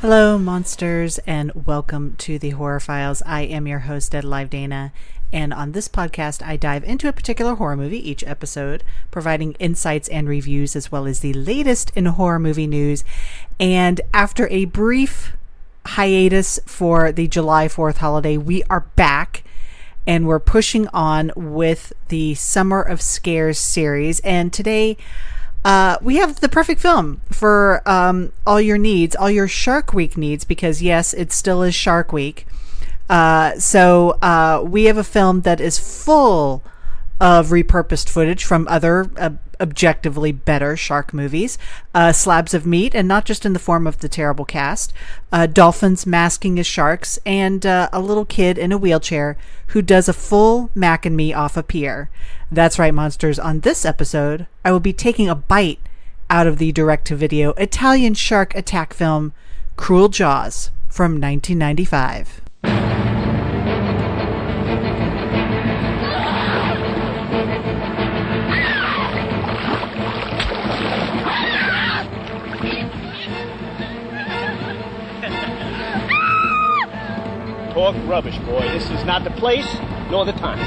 Hello, monsters, and welcome to the Horror Files. I am your host, Ed Live Dana, and on this podcast, I dive into a particular horror movie each episode, providing insights and reviews as well as the latest in horror movie news. And after a brief hiatus for the July 4th holiday, we are back, and we're pushing on with the Summer of Scares series. And today, we have the perfect film for all your needs, all your Shark Week needs, because yes, it still is Shark Week. So we have a film that is full of repurposed footage from other objectively better shark movies, slabs of meat, and not just in the form of the terrible cast, dolphins masking as sharks, and a little kid in a wheelchair who does a full mac and me off a pier. That's right, monsters. On this episode, I will be taking a bite out of the direct-to-video Italian shark attack film Cruel Jaws from 1995. Talk rubbish, boy. This is not the place nor the time.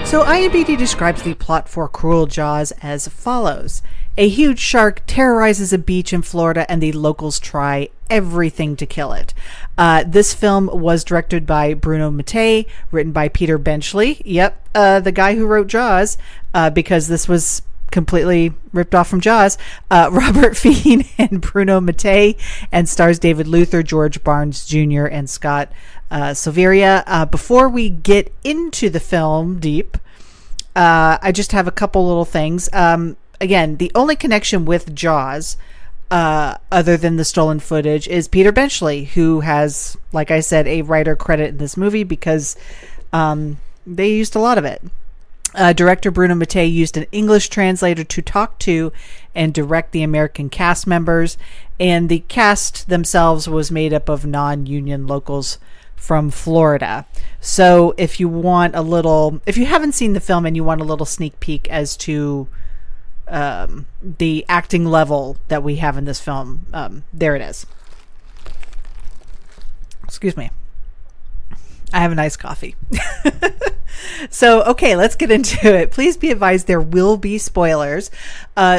So IMDb describes the plot for Cruel Jaws as follows. A huge shark terrorizes a beach in Florida and the locals try everything to kill it. This film was directed by Bruno Mattei, written by Peter Benchley. Yep, the guy who wrote Jaws, because this was completely ripped off from Jaws. Robert Fiene and Bruno Mattei, and stars David Luther, George Barnes Jr., and Scott Silveria. Before we get into the film deep, I just have a couple little things. Again, the only connection with Jaws, other than the stolen footage, is Peter Benchley, who has, like I said, a writer credit in this movie because they used a lot of it. Director Bruno Mattei used an English translator to talk to and direct the American cast members, and the cast themselves was made up of non-union locals from Florida. So if you haven't seen the film and you want a little sneak peek as to the acting level that we have in this film, there it is. Excuse me. I have a nice coffee. So, okay, let's get into it. Please be advised there will be spoilers.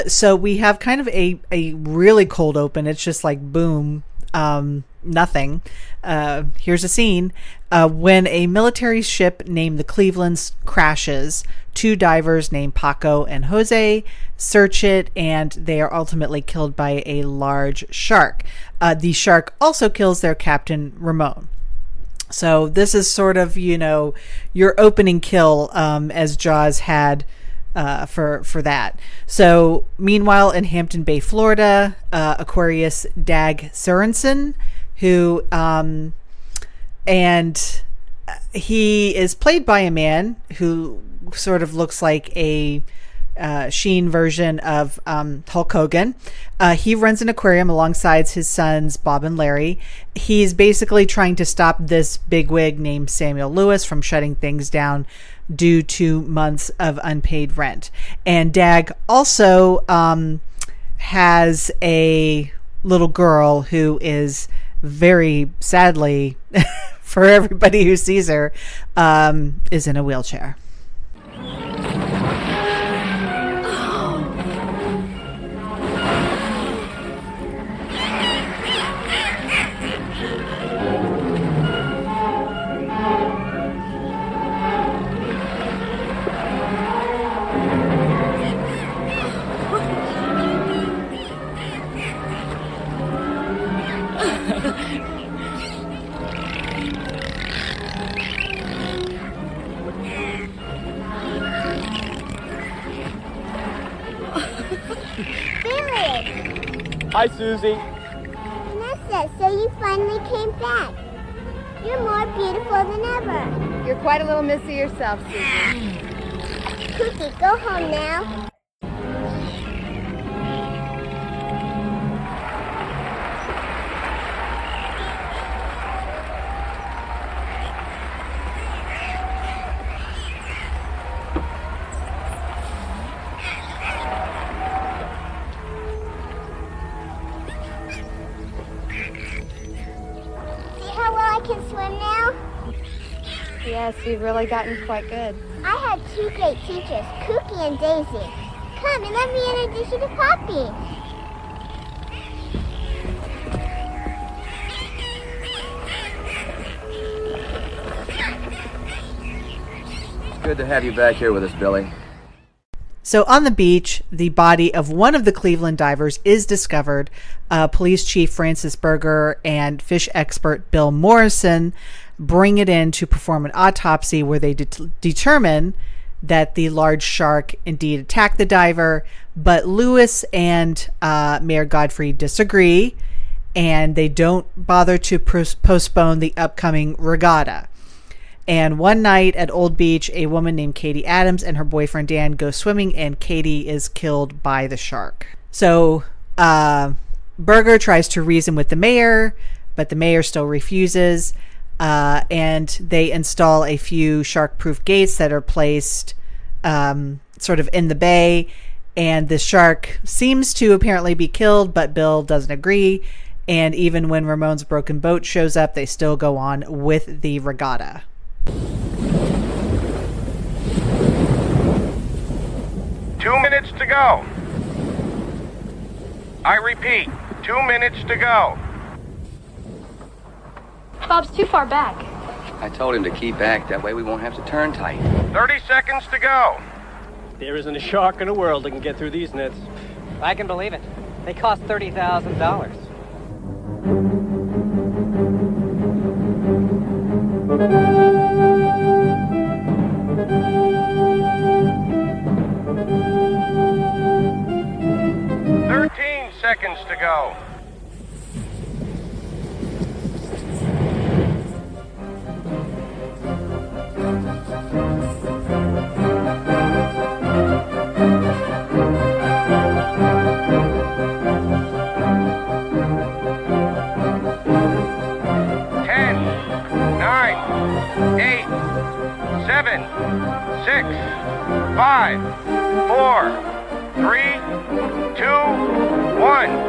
So we have kind of a really cold open. It's just like boom. nothing. Here's a scene. When a military ship named the Cleveland crashes, two divers named Paco and Jose search it, and they are ultimately killed by a large shark. The shark also kills their captain, Ramon. So this is sort of, your opening kill, as Jaws had for that. So meanwhile, in Hampton Bay, Florida, Aquarius Dag Sørensen, who and he is played by a man who sort of looks like a Sheen version of Hulk Hogan. He runs an aquarium alongside his sons Bob and Larry. He's basically trying to stop this bigwig named Samuel Lewis from shutting things down due to months of unpaid rent. And Dag also has a little girl who is very sadly, for everybody who sees her, is in a wheelchair. Hi, Susie. Vanessa, so you finally came back. You're more beautiful than ever. You're quite a little missy yourself, Susie. Cookie, go home now. Can swim now? Yes, you've really gotten quite good. I had two great teachers, Cookie and Daisy. Come and let me introduce you to Poppy. It's good to have you back here with us, Billy. So on the beach, the body of one of the Cleveland divers is discovered. Police Chief Francis Berger and fish expert Bill Morrison bring it in to perform an autopsy where they determine that the large shark indeed attacked the diver, but Lewis and Mayor Godfrey disagree, and they don't bother to postpone the upcoming regatta. And one night at Old Beach, a woman named Katie Adams and her boyfriend Dan go swimming, and Katie is killed by the shark. So Berger tries to reason with the mayor, but the mayor still refuses. And they install a few shark-proof gates that are placed sort of in the bay. And the shark seems to apparently be killed, but Bill doesn't agree. And even when Ramon's broken boat shows up, they still go on with the regatta. 2 minutes to go. I repeat, 2 minutes to go. Bob's too far back. I told him to keep back. That way we won't have to turn tight. 30 seconds to go. There isn't a shark in the world that can get through these nets. I can believe it. They cost $30,000. Seconds to go. Seven, 6, 5, 4, 3, 2, 1.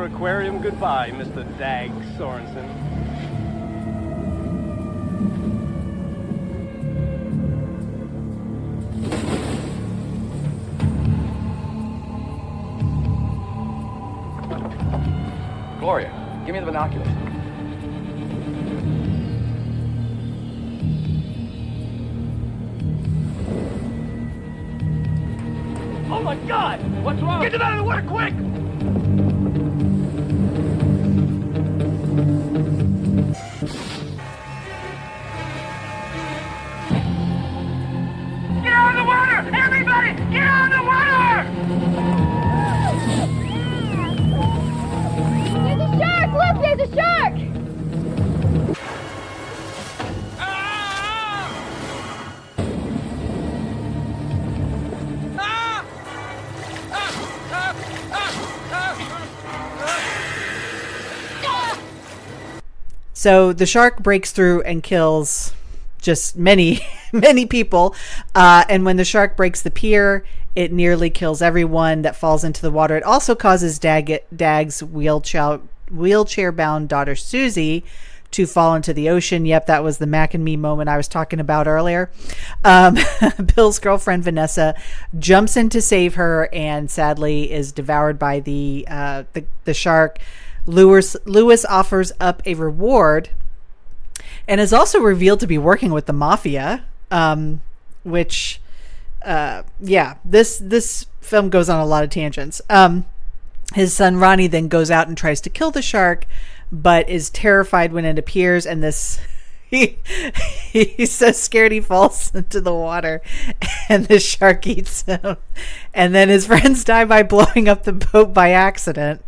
your aquarium goodbye, Mr. Dag Sorensen. Gloria, give me the binoculars. Oh my God! What's wrong? Get him out of the water, quick! Get out of the water! Everybody, get out of the water! There's a shark! Look, there's a shark! So the shark breaks through and kills just many, many people. And when the shark breaks the pier, it nearly kills everyone that falls into the water. It also causes Dag's wheelchair-bound daughter, Susie, to fall into the ocean. Yep, that was the Mac and Me moment I was talking about earlier. Bill's girlfriend, Vanessa, jumps in to save her and sadly is devoured by the shark. Lewis offers up a reward and is also revealed to be working with the mafia, which, this film goes on a lot of tangents. His son Ronnie then goes out and tries to kill the shark, but is terrified when it appears, and he's so scared he falls into the water, and the shark eats him. And then his friends die by blowing up the boat by accident.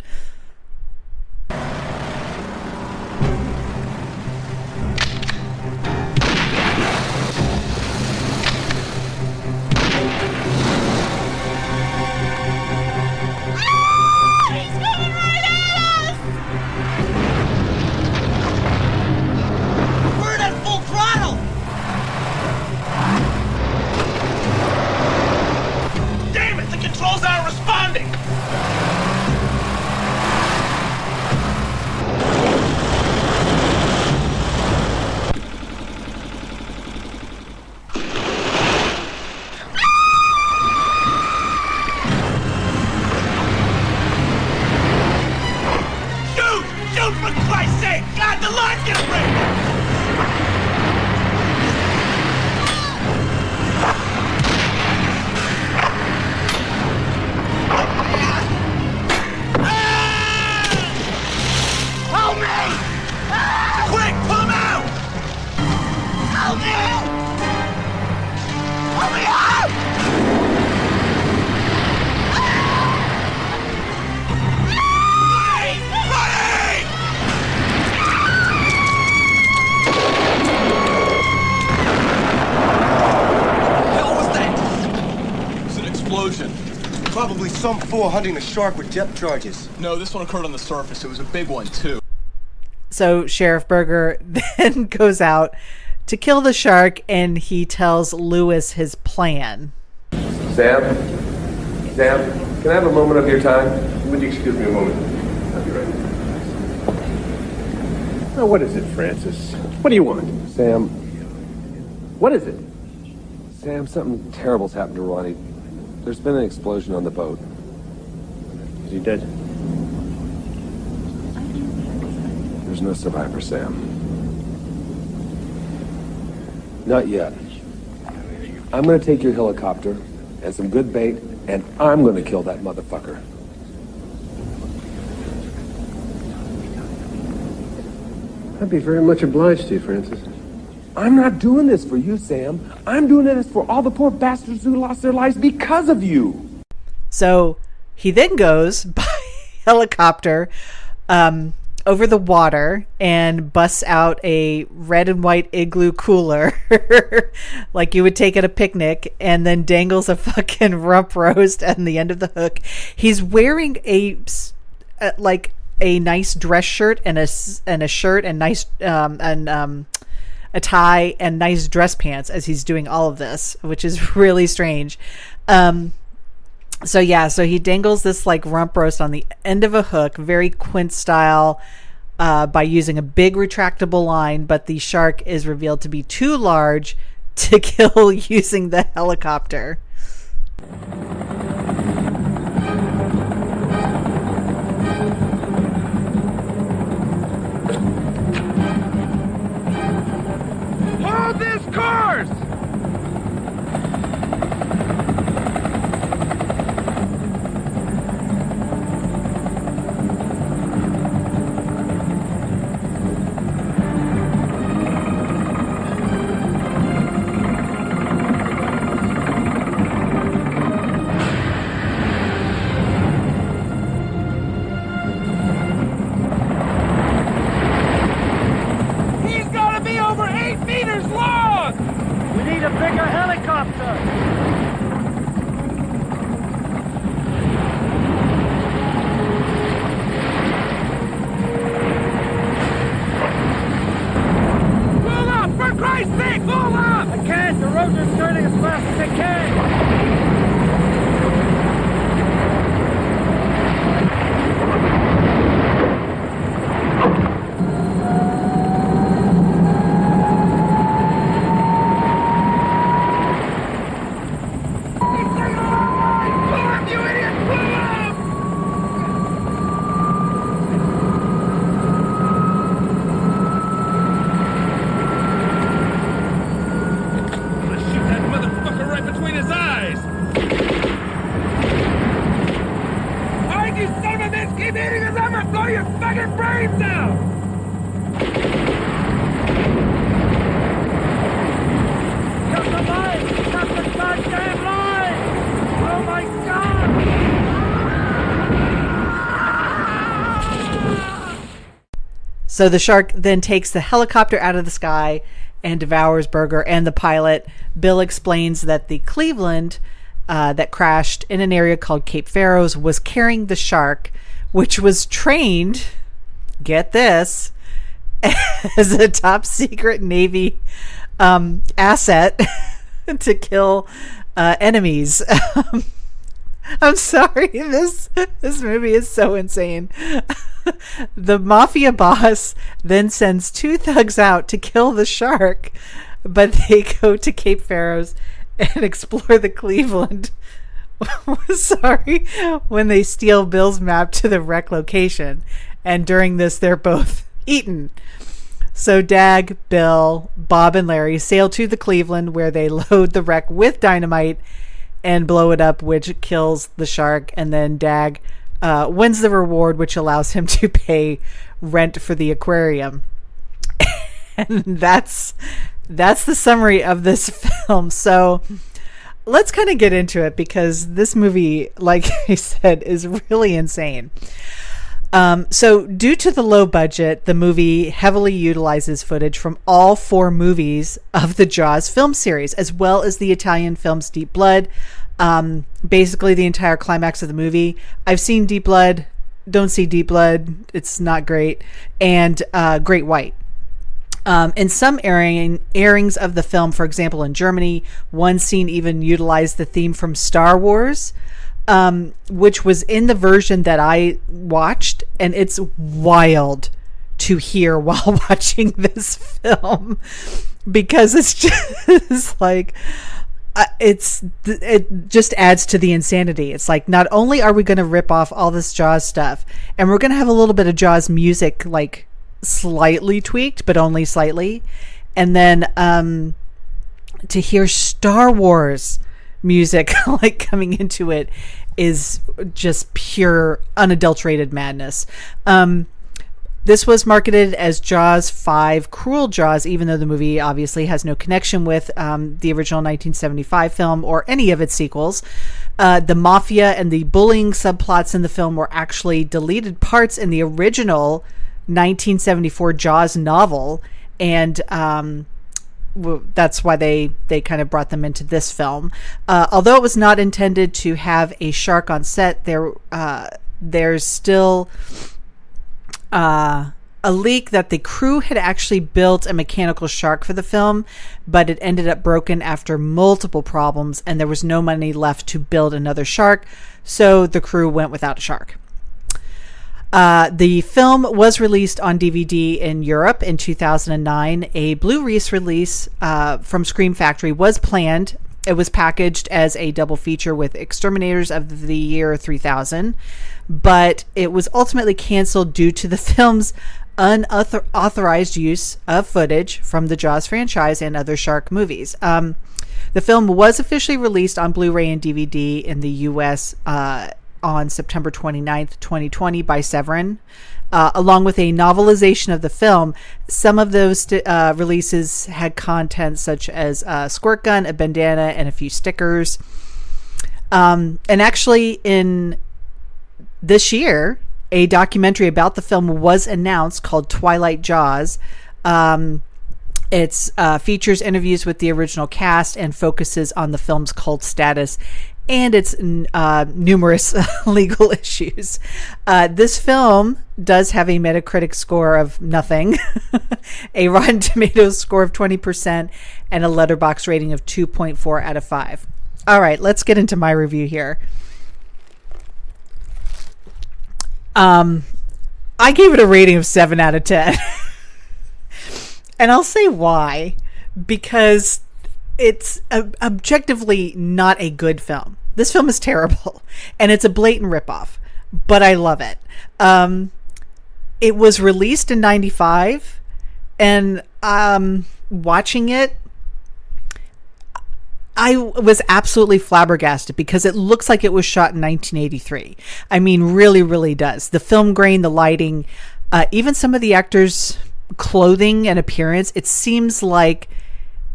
Probably some fool hunting a shark with depth charges. No, this one occurred on the surface. It was a big one, too. So Sheriff Berger then goes out to kill the shark, and he tells Lewis his plan. Sam, can I have a moment of your time? Would you excuse me a moment? I'll be right. Now, what is it, Francis? What do you want? Sam, what is it? Sam, something terrible's happened to Ronnie. There's been an explosion on the boat. Is he dead? There's no survivor, Sam. Not yet. I'm gonna take your helicopter and some good bait, and I'm gonna kill that motherfucker. I'd be very much obliged to you, Francis. I'm not doing this for you, Sam. I'm doing this for all the poor bastards who lost their lives because of you. So he then goes by helicopter over the water and busts out a red and white igloo cooler like you would take at a picnic, and then dangles a fucking rump roast on the end of the hook. He's wearing a nice dress shirt and a shirt and nice a tie and nice dress pants as he's doing all of this, which is really strange. So he dangles this like rump roast on the end of a hook, very Quint style, by using a big retractable line, but the shark is revealed to be too large to kill using the helicopter. Hold this course! He's gotta be over 8 meters long! We need a bigger helicopter. Pull up! For Christ's sake, pull up! I can't. The roads are turning as fast as they can. Pull up, you idiot! Pull up! I'm gonna shoot that motherfucker right between his eyes! Alright, you son of a bitch! Keep hitting us! I'm gonna blow your fucking brains out! Cut the line! Cut the goddamn line! Oh my God! So the shark then takes the helicopter out of the sky and devours Berger and the pilot. Bill explains that the Cleveland that crashed in an area called Cape Faroes was carrying the shark, which was trained, get this, as a top secret Navy asset to kill enemies. I'm sorry, this movie is so insane. The mafia boss then sends 2 thugs out to kill the shark, but they go to Cape Faroes and explore the Cleveland. Sorry, when they steal Bill's map to the wreck location, and during this they're both eaten. So Dag, Bill, Bob, and Larry sail to the Cleveland, where they load the wreck with dynamite and blow it up, which kills the shark. And then Dag wins the reward, which allows him to pay rent for the aquarium. And that's the summary of this film. So let's kind of get into it, because this movie, like I said, is really insane. So due to the low budget, the movie heavily utilizes footage from all 4 movies of the Jaws film series, as well as the Italian films Deep Blood. Basically the entire climax of the movie. I've seen Deep Blood, don't see Deep Blood, it's not great, and Great White. In some airings of the film, for example in Germany, one scene even utilized the theme from Star Wars, which was in the version that I watched, and it's wild to hear while watching this film, because it's just like it just adds to the insanity. It's like, not only are we going to rip off all this Jaws stuff, and we're going to have a little bit of Jaws music, like slightly tweaked, but only slightly, and then to hear Star Wars music like coming into it is just pure unadulterated madness. This was marketed as Jaws 5 Cruel Jaws, even though the movie obviously has no connection with the original 1975 film or any of its sequels. The mafia and the bullying subplots in the film were actually deleted parts in the original 1974 Jaws novel, and that's why they kind of brought them into this film. Although it was not intended to have a shark on set, there's still a leak that the crew had actually built a mechanical shark for the film, but it ended up broken after multiple problems, and there was no money left to build another shark, so the crew went without a shark. The film was released on DVD in Europe in 2009. A Blu-ray release from Scream Factory was planned. It was packaged as a double feature with Exterminators of the Year 3000, but it was ultimately canceled due to the film's unauthorized use of footage from the Jaws franchise and other shark movies. The film was officially released on Blu-ray and DVD in the U.S. On September 29th, 2020 by Severin. Along with a novelization of the film, some of those releases had content such as a squirt gun, a bandana, and a few stickers. And actually, in this year, a documentary about the film was announced called Twilight Jaws. It features interviews with the original cast and focuses on the film's cult status and its numerous legal issues. This film does have a Metacritic score of nothing, a Rotten Tomatoes score of 20%, and a Letterboxd rating of 2.4 out of 5. All right, let's get into my review here. I gave it a rating of 7 out of 10. And I'll say why. Because it's objectively not a good film. This film is terrible. And it's a blatant ripoff. But I love it. It was released in 95. And watching it, I was absolutely flabbergasted because it looks like it was shot in 1983. I mean, really, really does. The film grain, the lighting, even some of the actors' clothing and appearance, it seems like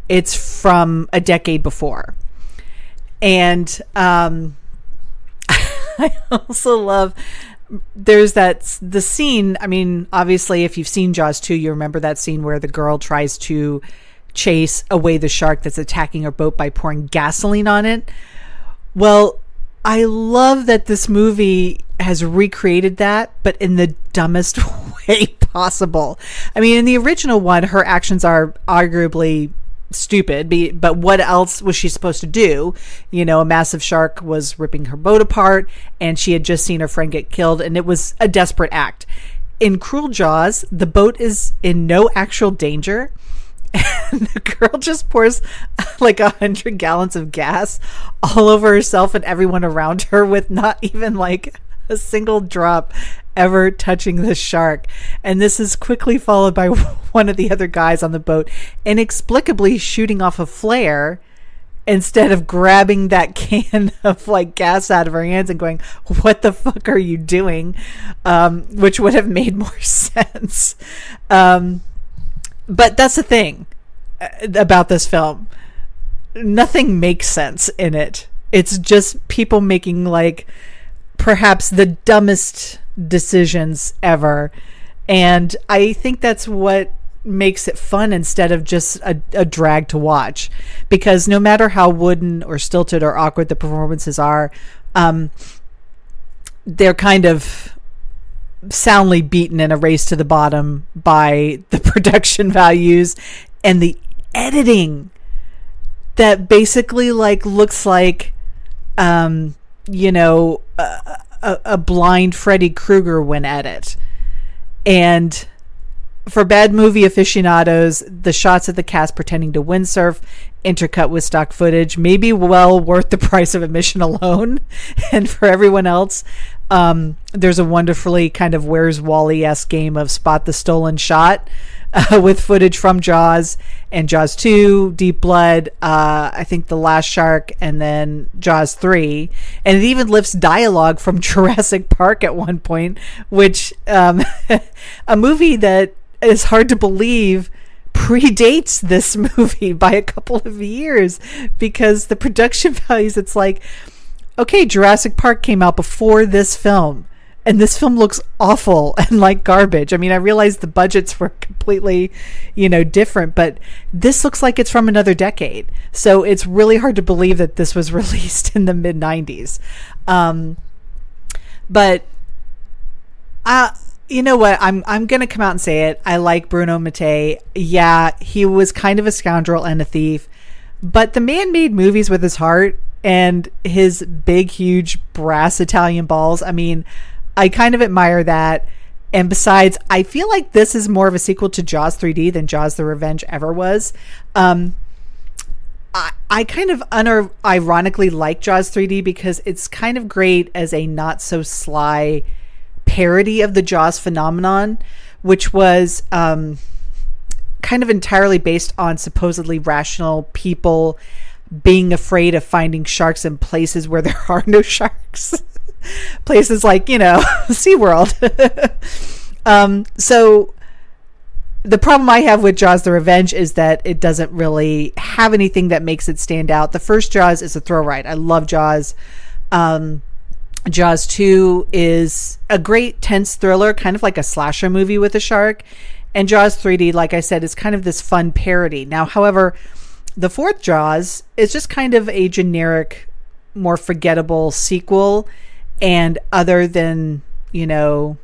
it's from a decade before. And I also love, there's the scene, I mean, obviously, if you've seen Jaws 2, you remember that scene where the girl tries to chase away the shark that's attacking her boat by pouring gasoline on it. Well, I love that this movie has recreated that, but in the dumbest way possible. I mean, in the original one, her actions are arguably stupid, but what else was she supposed to do? You know, a massive shark was ripping her boat apart, and she had just seen her friend get killed, and it was a desperate act. In Cruel Jaws, the boat is in no actual danger, and the girl just pours like 100 gallons of gas all over herself and everyone around her with not even like a single drop ever touching the shark. And this is quickly followed by one of the other guys on the boat inexplicably shooting off a flare instead of grabbing that can of like gas out of her hands and going, "What the fuck are you doing?" Which would have made more sense. But that's the thing about this film. Nothing makes sense in it. It's just people making like perhaps the dumbest decisions ever. And I think that's what makes it fun instead of just a drag to watch. Because no matter how wooden or stilted or awkward the performances are, they're kind of soundly beaten in a race to the bottom by the production values and the editing that basically like looks like a blind Freddy Krueger went at it. And for bad movie aficionados, the shots of the cast pretending to windsurf intercut with stock footage may be well worth the price of admission alone. And for everyone else, there's a wonderfully kind of Where's Wally-esque game of spot the stolen shot with footage from Jaws and Jaws 2, Deep Blood, I think The Last Shark, and then Jaws 3. And it even lifts dialogue from Jurassic Park at one point, which a movie that is hard to believe predates this movie by a couple of years, because the production values, it's like, okay, Jurassic Park came out before this film, and this film looks awful and like garbage. I mean, I realize the budgets were completely, different, but this looks like it's from another decade. So it's really hard to believe that this was released in the mid-90s. But You know what? I'm going to come out and say it. I like Bruno Mattei. Yeah, he was kind of a scoundrel and a thief, but the man made movies with his heart and his big, huge brass Italian balls. I mean, I kind of admire that. And besides, I feel like this is more of a sequel to Jaws 3D than Jaws the Revenge ever was. I kind of unironically like Jaws 3D because it's kind of great as a not so sly parody of the Jaws phenomenon, which was kind of entirely based on supposedly rational people being afraid of finding sharks in places where there are no sharks. Places like, SeaWorld. So the problem I have with Jaws the Revenge is that it doesn't really have anything that makes it stand out. The first Jaws is a thrill ride. I love Jaws. Jaws 2 is a great tense thriller, kind of like a slasher movie with a shark. And Jaws 3D, like I said, is kind of this fun parody. Now, however, the fourth Jaws is just kind of a generic, more forgettable sequel. And other than, the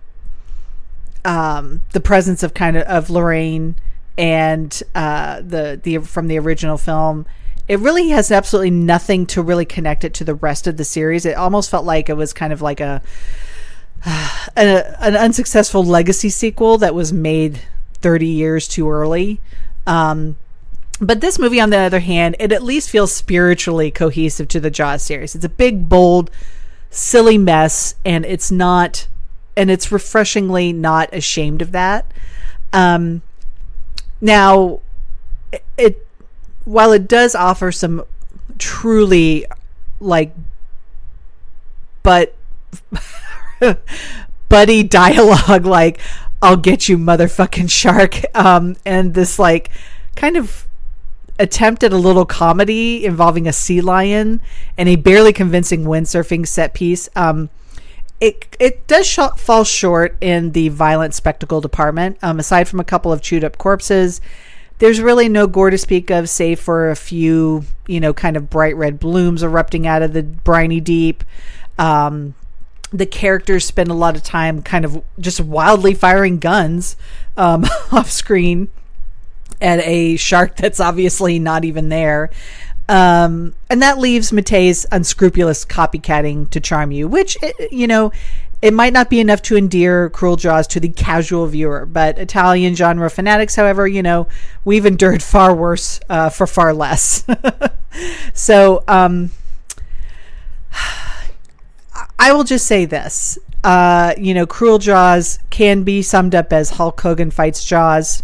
presence of of Lorraine and the from the original film, it really has absolutely nothing to really connect it to the rest of the series. It almost felt like it was kind of like an unsuccessful legacy sequel that was made 30 years too early. But this movie, on the other hand, it at least feels spiritually cohesive to the Jaws series. It's a big, bold, silly mess, and it's refreshingly not ashamed of that. Now, while it does offer some truly buddy dialogue, like, I'll get you, motherfucking shark, and this kind of attempt at a little comedy involving a sea lion and a barely convincing windsurfing set piece, it does fall short in the violent spectacle department. Aside from a couple of chewed up corpses, there's really no gore to speak of, save for a few, kind of bright red blooms erupting out of the briny deep. The characters spend a lot of time kind of just wildly firing guns off screen at a shark that's obviously not even there. And that leaves Mattei's unscrupulous copycatting to charm you, which, it might not be enough to endear Cruel Jaws to the casual viewer, but Italian genre fanatics, however, we've endured far worse for far less. So I will just say this, Cruel Jaws can be summed up as Hulk Hogan fights Jaws.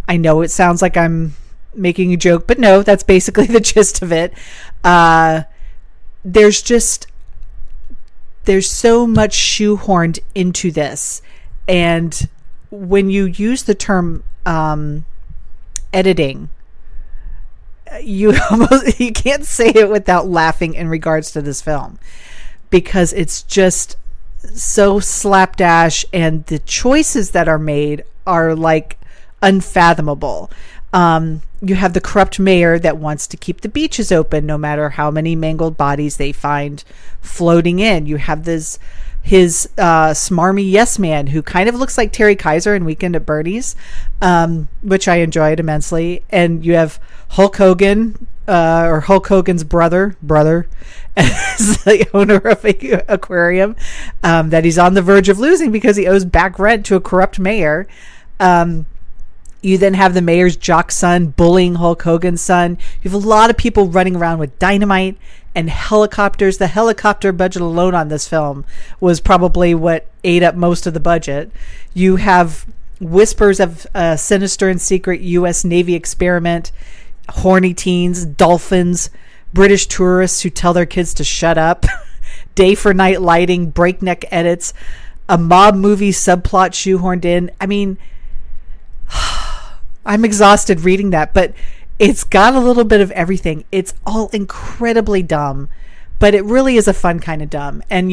I know it sounds like I'm making a joke, but no, that's basically the gist of it. There's so much shoehorned into this, and when you use the term editing, you can't say it without laughing in regards to this film, because it's just so slapdash, and the choices that are made are unfathomable. You have the corrupt mayor that wants to keep the beaches open no matter how many mangled bodies they find floating in. You have his smarmy yes man who kind of looks like Terry Kaiser in Weekend at Bernie's, which I enjoyed immensely. And you have Hulk Hogan, or Hulk Hogan's brother as the owner of an aquarium that he's on the verge of losing because he owes back rent to a corrupt mayor. You then have the mayor's jock son bullying Hulk Hogan's son. You have a lot of people running around with dynamite and helicopters. The helicopter budget alone on this film was probably what ate up most of the budget. You have whispers of a sinister and secret U.S. Navy experiment, horny teens, dolphins, British tourists who tell their kids to shut up, day for night lighting, breakneck edits, a mob movie subplot shoehorned in. I mean, I'm exhausted reading that, but it's got a little bit of everything. It's all incredibly dumb, but it really is a fun kind of dumb. And,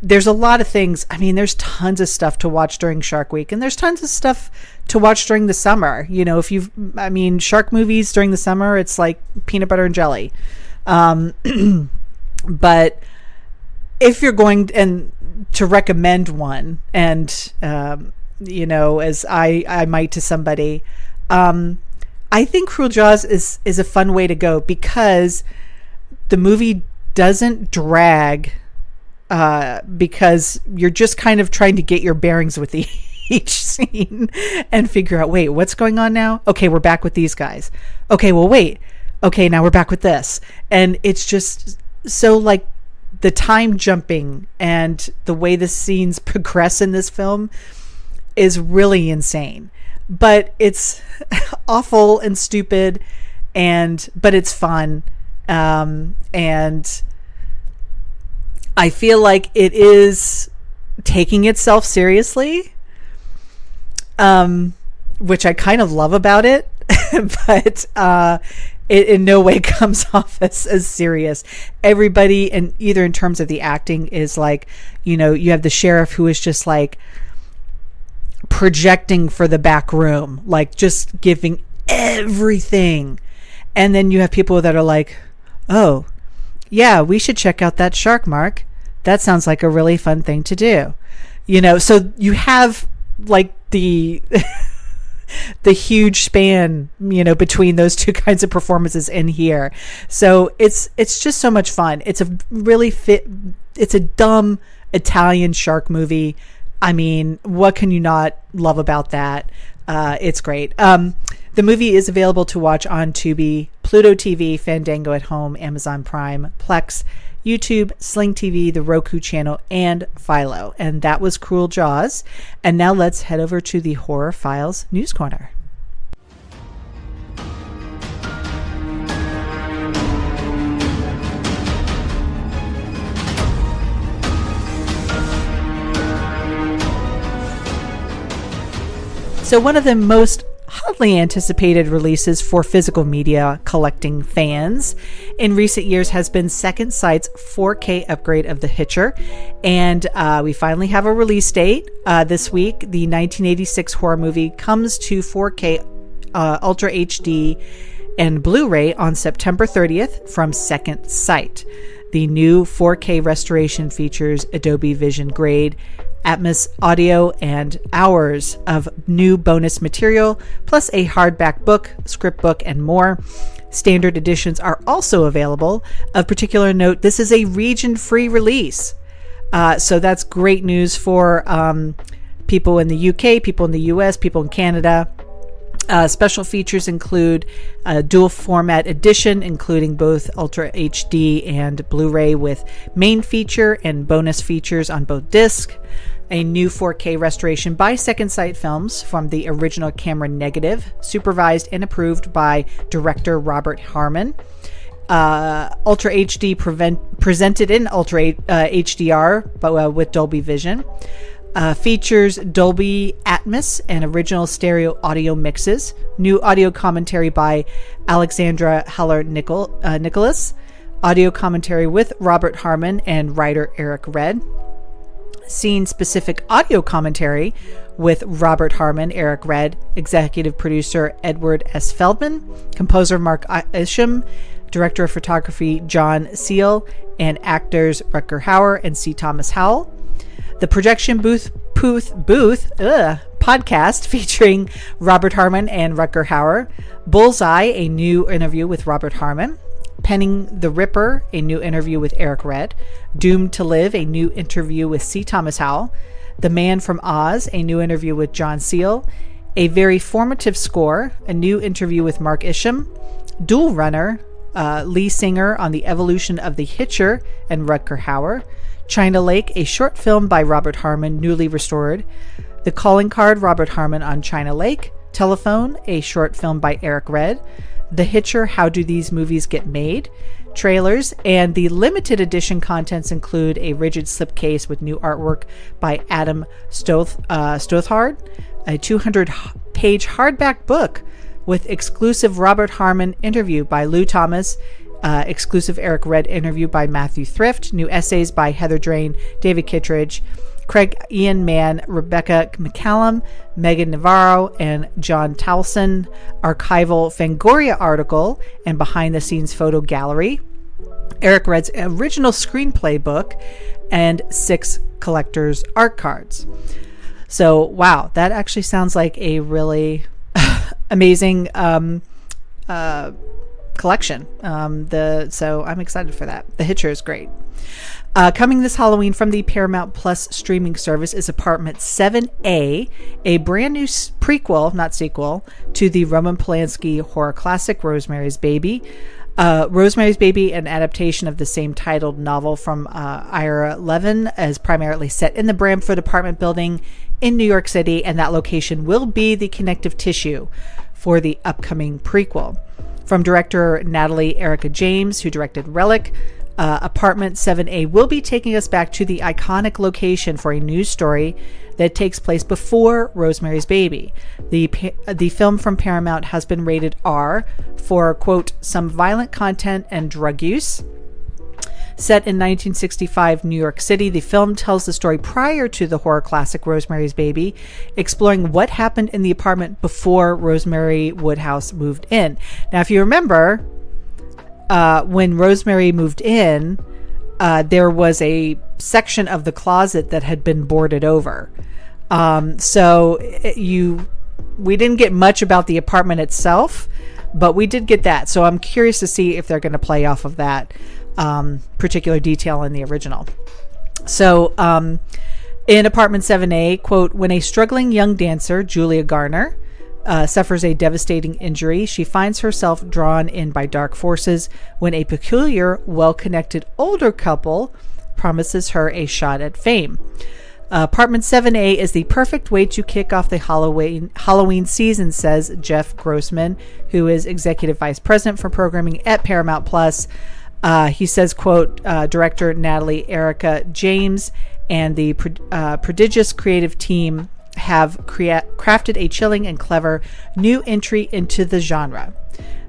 there's a lot of things. I mean, there's tons of stuff to watch during Shark Week, and there's tons of stuff to watch during the summer. Shark movies during the summer, it's like peanut butter and jelly. But if you're going, and to recommend one, and as I might to somebody, I think Cruel Jaws is a fun way to go because the movie doesn't drag, because you're just kind of trying to get your bearings with each scene and figure out, wait, what's going on now? Okay, we're back with these guys. Okay, well, wait. Okay, now we're back with this. And it's just so like the time jumping and the way the scenes progress in this film is really insane. But it's awful and stupid, but it's fun. And I feel like it is taking itself seriously, which I kind of love about it, but it in no way comes off as serious. Everybody, and either in terms of the acting, is like, you have the sheriff who is just like projecting for the back room, like just giving everything. And then you have people that are like, oh yeah, we should check out that shark, Mark. That sounds like a really fun thing to do. So you have like the the huge span, between those two kinds of performances in here. So it's just so much fun. It's a dumb Italian shark movie. I mean, what can you not love about that? It's great. The movie is available to watch on Tubi, Pluto TV, Fandango at Home, Amazon Prime, Plex, YouTube, Sling TV, the Roku channel, and Philo. And that was Cruel Jaws. And now let's head over to the Horror Files News Corner. So one of the most hotly anticipated releases for physical media collecting fans in recent years has been Second Sight's 4K upgrade of The Hitcher. And we finally have a release date this week. The 1986 horror movie comes to 4K Ultra HD and Blu-ray on September 30th from Second Sight. The new 4K restoration features Adobe Vision Grade, Atmos audio, and hours of new bonus material, plus a hardback book, script book, and more. Standard editions are also available. Of particular note, this is a region-free release. So that's great news for people in the UK, people in the US, people in Canada. Special features include a dual format edition, including both Ultra HD and Blu-ray with main feature and bonus features on both discs. A new 4K restoration by Second Sight Films from the original camera negative, supervised and approved by director Robert Harmon. Ultra HD presented in Ultra HDR, but with Dolby Vision. Features Dolby Atmos and original stereo audio mixes. New audio commentary by Alexandra Heller-Nicholas. Audio commentary with Robert Harmon and writer Eric Red. Scene-specific audio commentary with Robert Harmon, Eric Red, executive producer Edward S. Feldman, composer Mark Isham, director of photography John Seal, and actors Rutger Hauer and C. Thomas Howell. The Projection Booth podcast featuring Robert Harmon and Rutger Hauer. Bullseye, a new interview with Robert Harmon. Penning the Ripper, a new interview with Eric Red. Doomed to Live, a new interview with C. Thomas Howell. The Man from Oz, a new interview with John Seal. A Very Formative Score, a new interview with Mark Isham. Dual Runner, Lee Singer on the evolution of the Hitcher and Rutger Hauer. China Lake, a short film by Robert Harmon, newly restored. The Calling Card, Robert Harmon on China Lake. Telephone, a short film by Eric Red. The Hitcher, How Do These Movies Get Made? Trailers, and the limited edition contents include a rigid slipcase with new artwork by Adam Stothard, a 200-page hardback book with exclusive Robert Harmon interview by Lou Thomas, exclusive Eric Red interview by Matthew Thrift, new essays by Heather Drain, David Kittredge, Craig Ian Mann, Rebecca McCallum, Megan Navarro, and John Towson, archival Fangoria article and behind-the-scenes photo gallery, Eric Red's original screenplay book, and 6 collector's art cards. So, wow, that actually sounds like a really amazing collection. So I'm excited for that. The Hitcher is great. Coming this Halloween from the Paramount Plus streaming service is Apartment 7A, a brand new prequel, not sequel, to the Roman Polanski horror classic Rosemary's Baby. Rosemary's Baby, an adaptation of the same titled novel from Ira Levin, is primarily set in the Bramford apartment building in New York City, and that location will be the connective tissue for the upcoming prequel. From director Natalie Erica James, who directed Relic, Apartment 7A will be taking us back to the iconic location for a news story that takes place before Rosemary's Baby. The film from Paramount has been rated R for, quote, some violent content and drug use. Set in 1965 New York City, the film tells the story prior to the horror classic Rosemary's Baby, exploring what happened in the apartment before Rosemary Woodhouse moved in. Now, if you remember, when Rosemary moved in, there was a section of the closet that had been boarded over. We didn't get much about the apartment itself, but we did get that. So I'm curious to see if they're going to play off of that particular detail in the original. So in Apartment 7A, quote, when a struggling young dancer, Julia Garner, suffers a devastating injury, she finds herself drawn in by dark forces when a peculiar, well-connected older couple promises her a shot at fame. Apartment 7A is the perfect way to kick off the Halloween season, says Jeff Grossman, who is Executive Vice President for Programming at Paramount Plus. He says, quote, director Natalie Erica James and the prodigious creative team have crafted a chilling and clever new entry into the genre.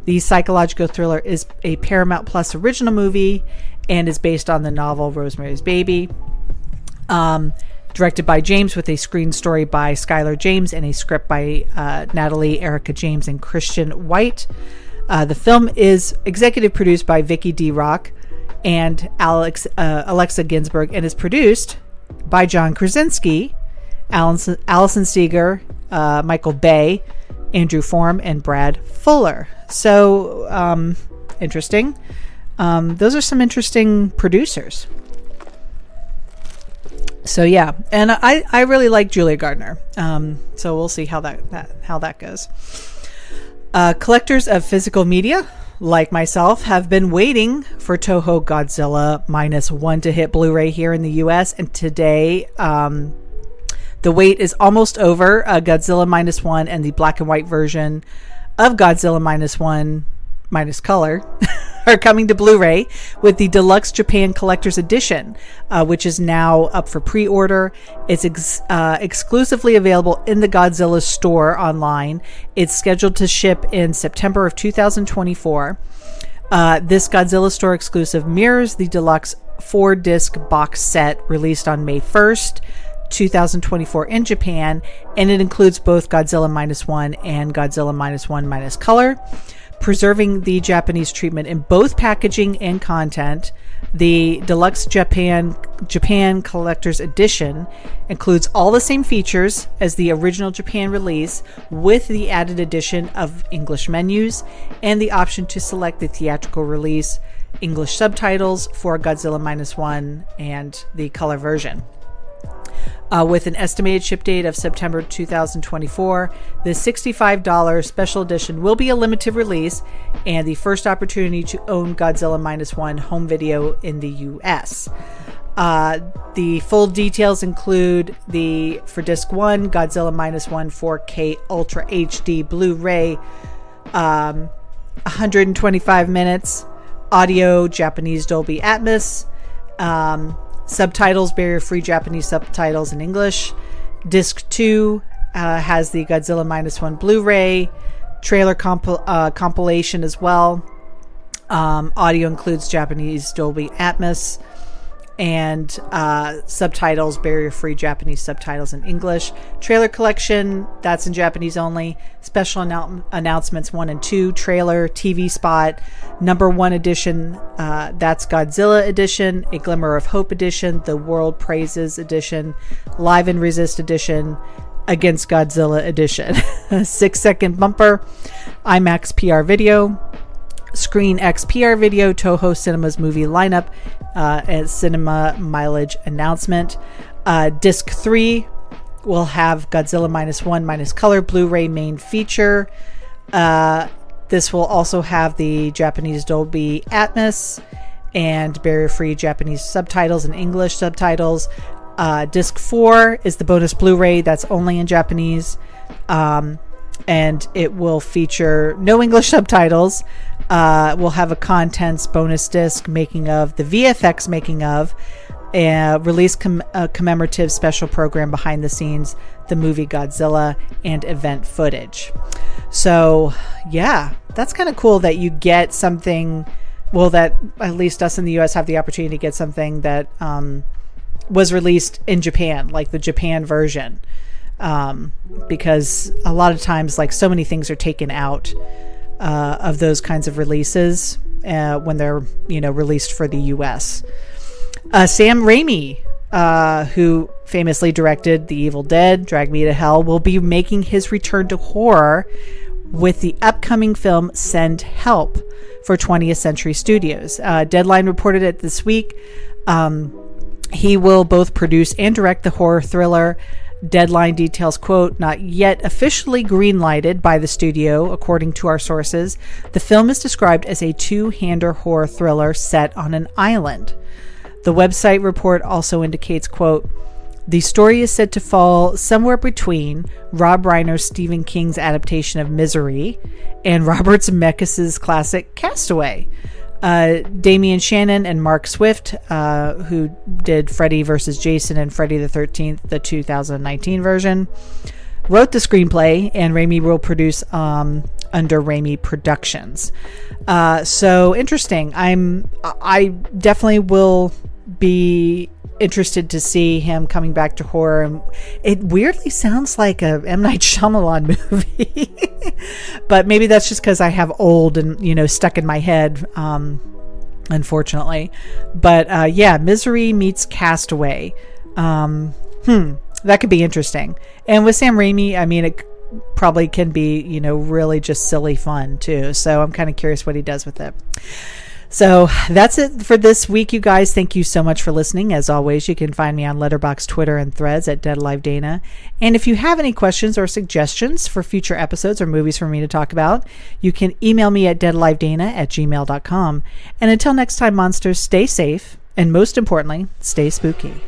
The psychological thriller is a Paramount Plus original movie and is based on the novel Rosemary's Baby. Directed by James with a screen story by Skylar James and a script by Natalie Erica James and Christian White. The film is executive produced by Vicky D. Rock and Alexa Ginsberg and is produced by John Krasinski, Allison Seeger, Michael Bay, Andrew Form, and Brad Fuller. So, interesting. Those are some interesting producers. So yeah, and I really like Julia Gardner. So we'll see how that goes. Collectors of physical media, like myself, have been waiting for Toho Godzilla -1 to hit Blu-ray here in the U.S. And today, the wait is almost over. Godzilla -1 and the black and white version of Godzilla -1 minus color are coming to Blu-ray with the Deluxe Japan Collector's Edition, which is now up for pre-order. It's exclusively available in the Godzilla store online. It's scheduled to ship in September of 2024. This Godzilla store exclusive mirrors the Deluxe 4-disc box set released on May 1st, 2024 in Japan, and it includes both Godzilla -1 and Godzilla -1 minus color. Preserving the Japanese treatment in both packaging and content, the Deluxe Japan Collector's Edition includes all the same features as the original Japan release, with the added addition of English menus and the option to select the theatrical release English subtitles for Godzilla -1 and the color version. With an estimated ship date of September 2024, the $65 special edition will be a limited release and the first opportunity to own Godzilla -1 home video in the US. The full details include for disc 1, Godzilla -1 4K Ultra HD Blu-ray, 125 minutes, audio Japanese Dolby Atmos, subtitles, barrier-free Japanese subtitles in English. Disc 2 has the Godzilla -1 Blu-ray, trailer compilation as well. Audio includes Japanese Dolby Atmos. and subtitles, barrier-free Japanese subtitles in English. Trailer collection, that's in Japanese only. Special announcements 1 and 2. Trailer, TV spot, number 1 edition, that's Godzilla edition. A Glimmer of Hope edition. The World Praises edition. Live and Resist edition. Against Godzilla edition. 6-second bumper. IMAX PR video. Screen X PR video. Toho Cinema's movie lineup. And cinema mileage announcement. Disc 3 will have Godzilla -1 minus color Blu-ray main feature. This will also have the Japanese Dolby Atmos and barrier-free Japanese subtitles and English subtitles. Disc 4 is the bonus Blu-ray that's only in Japanese. And it will feature no English subtitles. We'll have a contents bonus disc making of the VFX making of, release commemorative special program behind the scenes, the movie Godzilla, and event footage. So yeah, that's kind of cool that you get something, well, that at least us in the US have the opportunity to get something that was released in Japan, like the Japan version. Because a lot of times, like, so many things are taken out of those kinds of releases when they're, released for the US. Sam Raimi, who famously directed The Evil Dead, Drag Me to Hell, will be making his return to horror with the upcoming film Send Help for 20th Century Studios. Deadline reported it this week. He will both produce and direct the horror thriller. Deadline details, quote, not yet officially greenlighted by the studio, according to our sources. The film is described as a two-hander horror thriller set on an island. The website report also indicates, quote, the story is said to fall somewhere between Rob Reiner's Stephen King's adaptation of Misery and Robert Zemeckis' classic Castaway. Damian Shannon and Mark Swift, who did Freddy vs. Jason and Freddy the 13th, the 2019 version, wrote the screenplay, and Raimi will produce under Raimi Productions. So interesting. I definitely will be interested to see him coming back to horror. And it weirdly sounds like a M. Night Shyamalan movie, but maybe that's just because I have old and stuck in my head, unfortunately. But yeah, Misery meets Castaway. That could be interesting. And with Sam Raimi, I mean, it probably can be really just silly fun too. So I'm kind of curious what he does with it. So that's it for this week, you guys. Thank you so much for listening. As always, you can find me on Letterboxd, Twitter, and Threads at Dead Alive Dana. And if you have any questions or suggestions for future episodes or movies for me to talk about, you can email me at deadalivedana@gmail.com. And until next time, monsters, stay safe, and most importantly, stay spooky.